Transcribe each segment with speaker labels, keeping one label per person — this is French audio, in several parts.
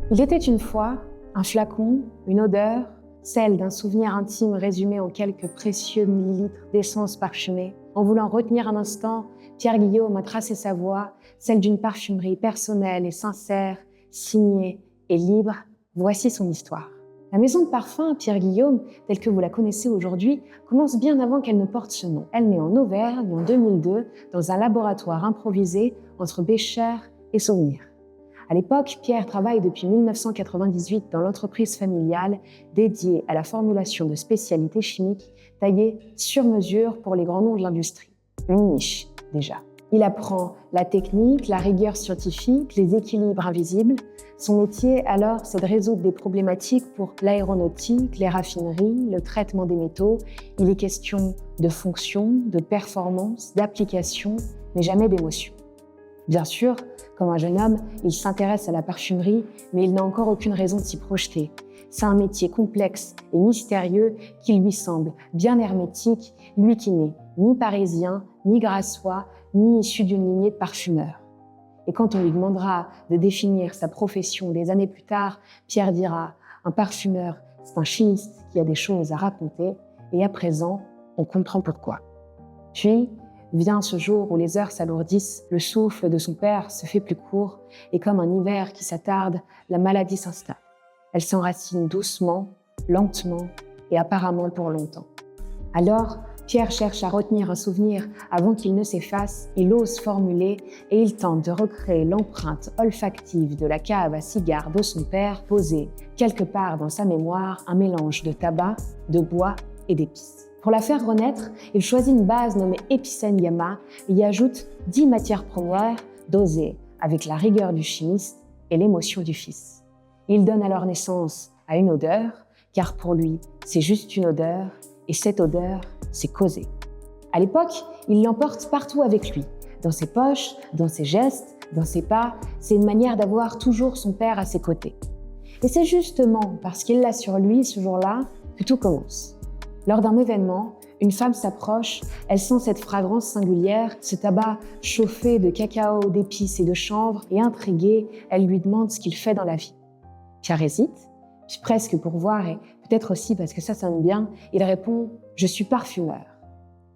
Speaker 1: Il était une fois un flacon, une odeur, celle d'un souvenir intime résumé en quelques précieux millilitres d'essence parfumée. En voulant retenir un instant, Pierre Guillaume a tracé sa voie, celle d'une parfumerie personnelle et sincère, signée et libre. Voici son histoire. La maison de parfum Pierre Guillaume, telle que vous la connaissez aujourd'hui, commence bien avant qu'elle ne porte ce nom. Elle naît en Auvergne en 2002 dans un laboratoire improvisé entre Béchère et Saumur. À l'époque, Pierre travaille depuis 1998 dans l'entreprise familiale dédiée à la formulation de spécialités chimiques taillées sur mesure pour les grands noms de l'industrie. Une niche, déjà. Il apprend la technique, la rigueur scientifique, les équilibres invisibles. Son métier, alors, c'est de résoudre des problématiques pour l'aéronautique, les raffineries, le traitement des métaux. Il est question de fonction, de performance, d'application, mais jamais d'émotion. Bien sûr, comme un jeune homme, il s'intéresse à la parfumerie, mais il n'a encore aucune raison de s'y projeter. C'est un métier complexe et mystérieux qui lui semble bien hermétique, lui qui n'est ni parisien, ni grassois, ni issu d'une lignée de parfumeurs. Et quand on lui demandera de définir sa profession des années plus tard, Pierre dira « Un parfumeur, c'est un chimiste qui a des choses à raconter, et à présent, on comprend pourquoi. » Puis, vient ce jour où les heures s'alourdissent, le souffle de son père se fait plus court, et comme un hiver qui s'attarde, la maladie s'installe. Elle s'enracine doucement, lentement, et apparemment pour longtemps. Alors, Pierre cherche à retenir un souvenir avant qu'il ne s'efface, il ose formuler et il tente de recréer l'empreinte olfactive de la cave à cigares de son père, posée quelque part dans sa mémoire, un mélange de tabac, de bois et d'épices. Pour la faire renaître, il choisit une base nommée Epicène Gamma et y ajoute 10 matières premières dosées avec la rigueur du chimiste et l'émotion du fils. Il donne alors naissance à une odeur, car pour lui, c'est juste une odeur, et cette odeur, c'est causer. À l'époque, il l'emporte partout avec lui, dans ses poches, dans ses gestes, dans ses pas. C'est une manière d'avoir toujours son père à ses côtés. Et c'est justement parce qu'il l'a sur lui ce jour-là que tout commence. Lors d'un événement, une femme s'approche, elle sent cette fragrance singulière, ce tabac chauffé de cacao, d'épices et de chanvre, et intriguée, elle lui demande ce qu'il fait dans la vie. Pierre hésite, puis presque pour voir, et peut-être aussi parce que ça sonne bien, il répond « Je suis parfumeur ».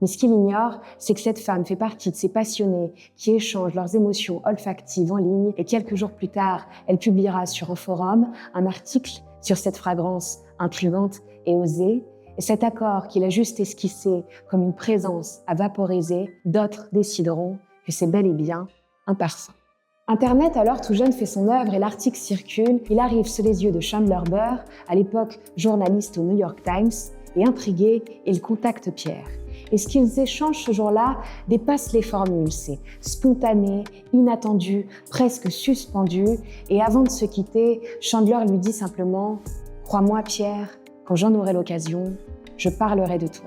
Speaker 1: Mais ce qu'il ignore, c'est que cette femme fait partie de ces passionnés qui échangent leurs émotions olfactives en ligne, et quelques jours plus tard, elle publiera sur un forum un article sur cette fragrance intrigante et osée. Et cet accord qu'il a juste esquissé comme une présence à vaporiser, d'autres décideront que c'est bel et bien un parfum. Internet, alors tout jeune, fait son œuvre et l'article circule. Il arrive sous les yeux de Chandler Burr, à l'époque journaliste au New York Times, et intrigué, il contacte Pierre. Et ce qu'ils échangent ce jour-là dépasse les formules. C'est spontané, inattendu, presque suspendu. Et avant de se quitter, Chandler lui dit simplement « Crois-moi Pierre, quand j'en aurai l'occasion, je parlerai de toi. »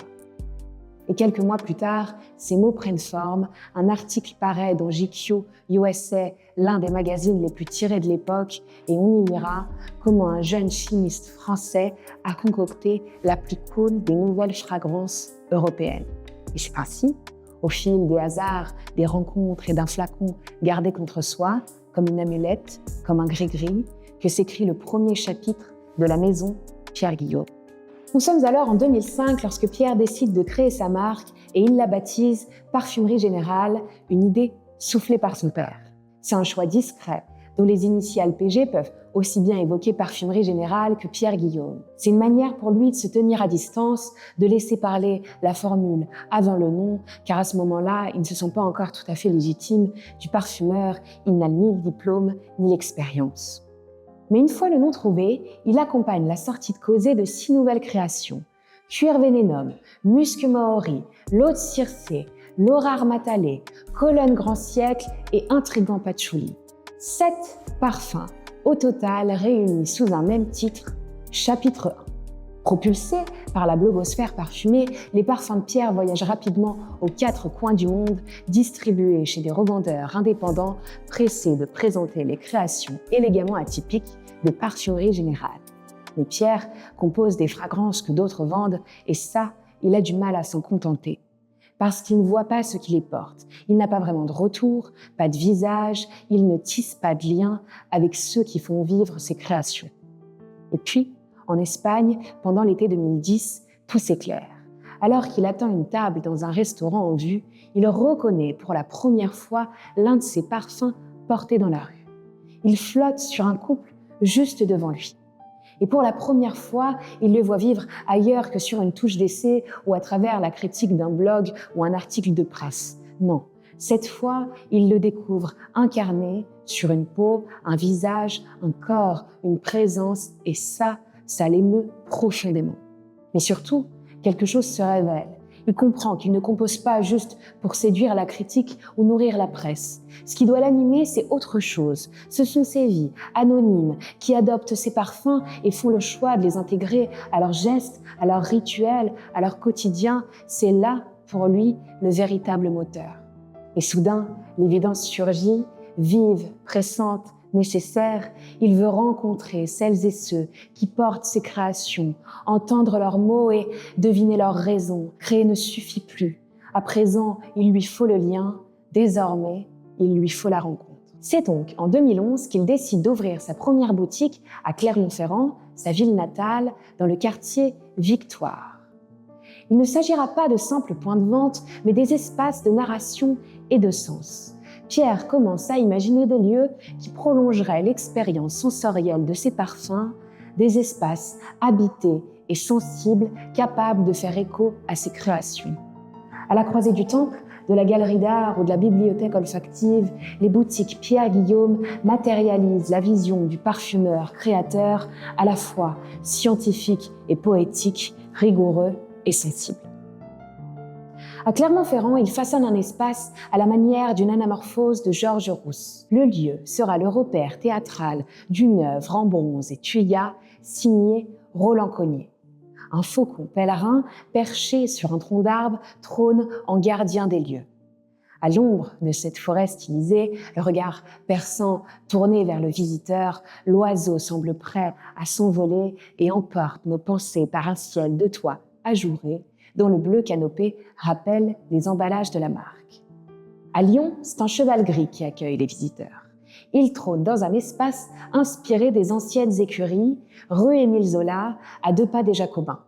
Speaker 1: Et quelques mois plus tard, ces mots prennent forme. Un article paraît dans GQ USA, l'un des magazines les plus tirés de l'époque, et on y lira comment un jeune chimiste français a concocté la plus cool des nouvelles fragrances européennes. Et c'est ainsi, au fil des hasards, des rencontres et d'un flacon gardé contre soi, comme une amulette, comme un gris-gris, que s'écrit le premier chapitre de la maison Pierre Guillaume. Nous sommes alors en 2005 lorsque Pierre décide de créer sa marque et il la baptise Parfumerie Générale, une idée soufflée par son père. C'est un choix discret, dont les initiales PG peuvent aussi bien évoquer Parfumerie Générale que Pierre Guillaume. C'est une manière pour lui de se tenir à distance, de laisser parler la formule avant le nom, car à ce moment-là, il ne se sent pas encore tout à fait légitime. Du parfumeur, il n'a ni le diplôme ni l'expérience. Mais une fois le nom trouvé, il accompagne la sortie de Causé de 6 nouvelles créations. Cuir Vénénum, Musc Maori, L'Eau de Circé, L'Aurare Matalé, Colonne Grand Siècle et Intrigant Patchouli. 7 parfums au total réunis sous un même titre, chapitre 1. Propulsés par la blogosphère parfumée, les parfums de Pierre voyagent rapidement aux 4 coins du monde, distribués chez des revendeurs indépendants pressés de présenter les créations élégamment atypiques de Parfumerie Générale. Mais Pierre compose des fragrances que d'autres vendent, et ça, il a du mal à s'en contenter. parce qu'il ne voit pas ce qui les porte. Il n'a pas vraiment de retour, pas de visage, il ne tisse pas de lien avec ceux qui font vivre ses créations. Et puis, en Espagne, pendant l'été 2010, tout s'éclaire. Alors qu'il attend une table dans un restaurant en vue, il reconnaît pour la première fois l'un de ses parfums portés dans la rue. Il flotte sur un couple juste devant lui. Et pour la première fois, il le voit vivre ailleurs que sur une touche d'essai ou à travers la critique d'un blog ou un article de presse. Non, cette fois, il le découvre incarné sur une peau, un visage, un corps, une présence, et ça l'émeut profondément. Mais surtout, quelque chose se révèle. Il comprend qu'il ne compose pas juste pour séduire la critique ou nourrir la presse. Ce qui doit l'animer, c'est autre chose. Ce sont ces vies anonymes qui adoptent ces parfums et font le choix de les intégrer à leurs gestes, à leurs rituels, à leur quotidien. C'est là, pour lui, le véritable moteur. Et soudain, l'évidence surgit, vive, pressante, nécessaire. Il veut rencontrer celles et ceux qui portent ses créations, entendre leurs mots et deviner leurs raisons. Créer ne suffit plus. À présent, il lui faut le lien. Désormais, il lui faut la rencontre. C'est donc en 2011 qu'il décide d'ouvrir sa première boutique à Clermont-Ferrand, sa ville natale, dans le quartier Victoire. Il ne s'agira pas de simples points de vente, mais des espaces de narration et de sens. Pierre commence à imaginer des lieux qui prolongeraient l'expérience sensorielle de ses parfums, des espaces habités et sensibles capables de faire écho à ses créations. À la croisée du temple, de la galerie d'art ou de la bibliothèque olfactive, les boutiques Pierre-Guillaume matérialisent la vision du parfumeur créateur à la fois scientifique et poétique, rigoureux et sensible. À Clermont-Ferrand, il façonne un espace à la manière d'une anamorphose de Georges Rousse. Le lieu sera le repère théâtral d'une œuvre en bronze et thuya signée Roland Cogniet. Un faucon pèlerin perché sur un tronc d'arbre trône en gardien des lieux. À l'ombre de cette forêt stylisée, le regard perçant tourné vers le visiteur, l'oiseau semble prêt à s'envoler et emporte nos pensées par un ciel de toit ajouré, dont le bleu canopé rappelle les emballages de la marque. À Lyon, c'est un cheval gris qui accueille les visiteurs. Il trône dans un espace inspiré des anciennes écuries, rue Émile Zola, à 2 pas des Jacobins.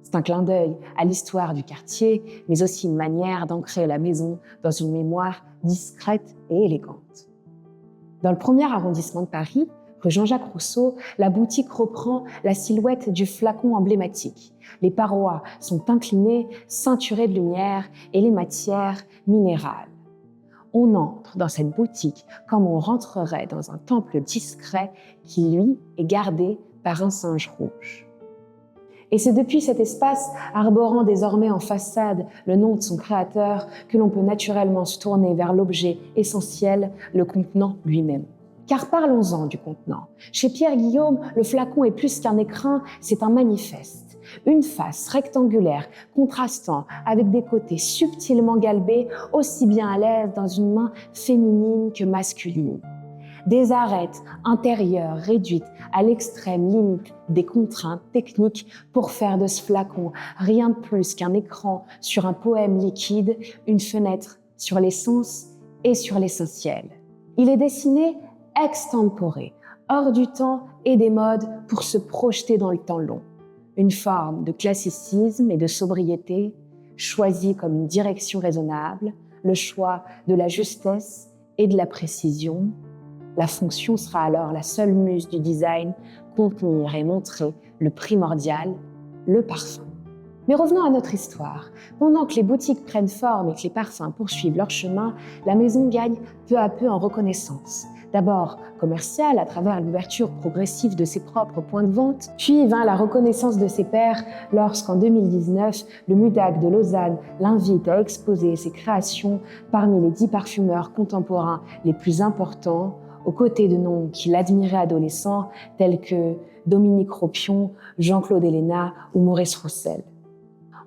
Speaker 1: C'est un clin d'œil à l'histoire du quartier, mais aussi une manière d'ancrer la maison dans une mémoire discrète et élégante. Dans le 1er arrondissement de Paris, rue Jean-Jacques Rousseau, la boutique reprend la silhouette du flacon emblématique. Les parois sont inclinées, ceinturées de lumière et les matières minérales. On entre dans cette boutique comme on rentrerait dans un temple discret qui, lui, est gardé par un singe rouge. Et c'est depuis cet espace, arborant désormais en façade le nom de son créateur, que l'on peut naturellement se tourner vers l'objet essentiel, le contenant lui-même. Car parlons-en du contenant. Chez Pierre-Guillaume, le flacon est plus qu'un écrin, c'est un manifeste. Une face rectangulaire contrastant avec des côtés subtilement galbés, aussi bien à l'aise dans une main féminine que masculine. Des arêtes intérieures réduites à l'extrême limite des contraintes techniques pour faire de ce flacon rien de plus qu'un écran sur un poème liquide, une fenêtre sur l'essence et sur l'essentiel. Il est dessiné extempore, hors du temps et des modes pour se projeter dans le temps long. Une forme de classicisme et de sobriété, choisie comme une direction raisonnable, le choix de la justesse et de la précision. La fonction sera alors la seule muse du design, contenir et montrer le primordial, le parfum. Mais revenons à notre histoire. Pendant que les boutiques prennent forme et que les parfums poursuivent leur chemin, la maison gagne peu à peu en reconnaissance. D'abord commerciale à travers l'ouverture progressive de ses propres points de vente, puis vint la reconnaissance de ses pairs lorsqu'en 2019, le MUDAC de Lausanne l'invite à exposer ses créations parmi les 10 parfumeurs contemporains les plus importants, aux côtés de noms qu'il admirait adolescent, tels que Dominique Ropion, Jean-Claude Héléna ou Maurice Roussel.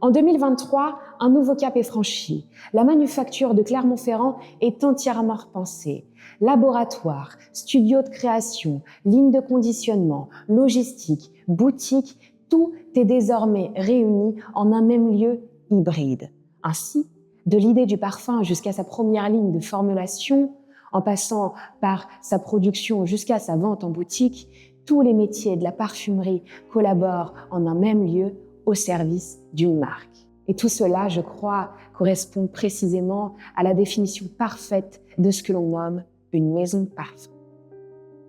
Speaker 1: En 2023, un nouveau cap est franchi. La manufacture de Clermont-Ferrand est entièrement repensée. Laboratoire, studio de création, ligne de conditionnement, logistique, boutique, tout est désormais réuni en un même lieu hybride. Ainsi, De l'idée du parfum jusqu'à sa première ligne de formulation, en passant par sa production jusqu'à sa vente en boutique, tous les métiers de la parfumerie collaborent en un même lieu au service d'une marque. Et tout cela, je crois, correspond précisément à la définition parfaite de ce que l'on nomme une maison de parfum.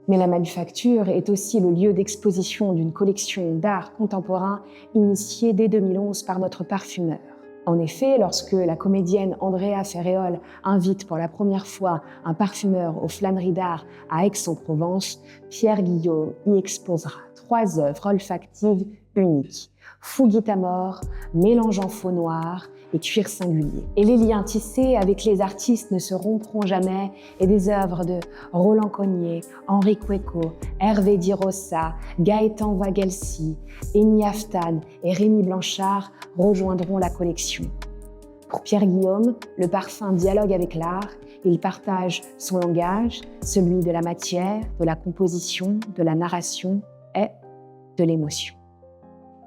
Speaker 1: Mais la manufacture est aussi le lieu d'exposition d'une collection d'art contemporain initiée dès 2011 par notre parfumeur. En effet, lorsque la comédienne Andrea Ferréol invite pour la première fois un parfumeur aux flâneries d'art à Aix-en-Provence, Pierre Guillaume y exposera 3 œuvres olfactives uniques: Fouguit à mort, mélangeant faux noir et cuir singulier. Et les liens tissés avec les artistes ne se rompront jamais, et des œuvres de Roland Cogniet, Henri Cueco, Hervé Di Rossa, Gaëtan Vagelsi, Eni Aftan et Rémi Blanchard rejoindront la collection. Pour Pierre Guillaume, le parfum dialogue avec l'art, il partage son langage, celui de la matière, de la composition, de la narration et de l'émotion.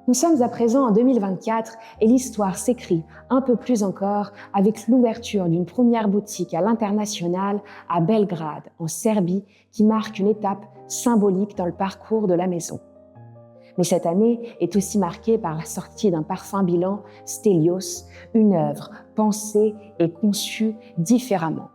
Speaker 1: Nous sommes à présent en 2024 et l'histoire s'écrit un peu plus encore avec l'ouverture d'une première boutique à l'international à Belgrade, en Serbie, qui marque une étape symbolique dans le parcours de la maison. Mais cette année est aussi marquée par la sortie d'un parfum bilan, Stelios, une œuvre pensée et conçue différemment.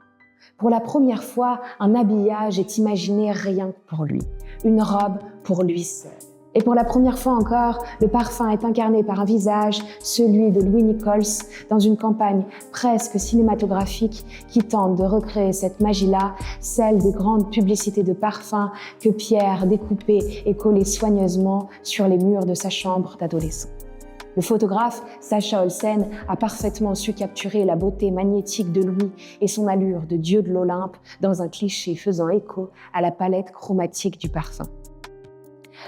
Speaker 1: Pour la première fois, un habillage est imaginé rien que pour lui, une robe pour lui seul. Et pour la première fois encore, le parfum est incarné par un visage, celui de Louis Nichols, dans une campagne presque cinématographique qui tente de recréer cette magie-là, celle des grandes publicités de parfums que Pierre découpait et collait soigneusement sur les murs de sa chambre d'adolescent. Le photographe Sacha Olsen a parfaitement su capturer la beauté magnétique de Louis et son allure de dieu de l'Olympe dans un cliché faisant écho à la palette chromatique du parfum.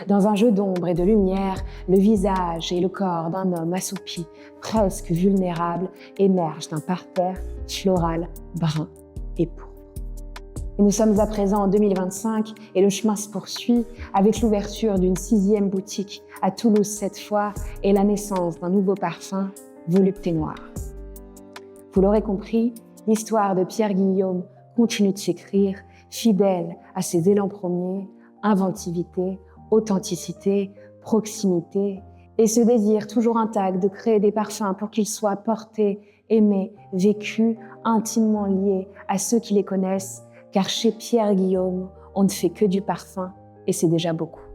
Speaker 1: Dans un jeu d'ombre et de lumière, le visage et le corps d'un homme assoupi, presque vulnérable, émergent d'un parterre floral brun et pourpre. Et nous sommes à présent en 2025 et le chemin se poursuit avec l'ouverture d'une 6e boutique à Toulouse cette fois et la naissance d'un nouveau parfum, Volupté Noire. Vous l'aurez compris, l'histoire de Pierre Guillaume continue de s'écrire, fidèle à ses élans premiers, inventivité, authenticité, proximité et ce désir toujours intact de créer des parfums pour qu'ils soient portés, aimés, vécus, intimement liés à ceux qui les connaissent, car chez Pierre Guillaume, on ne fait que du parfum et c'est déjà beaucoup.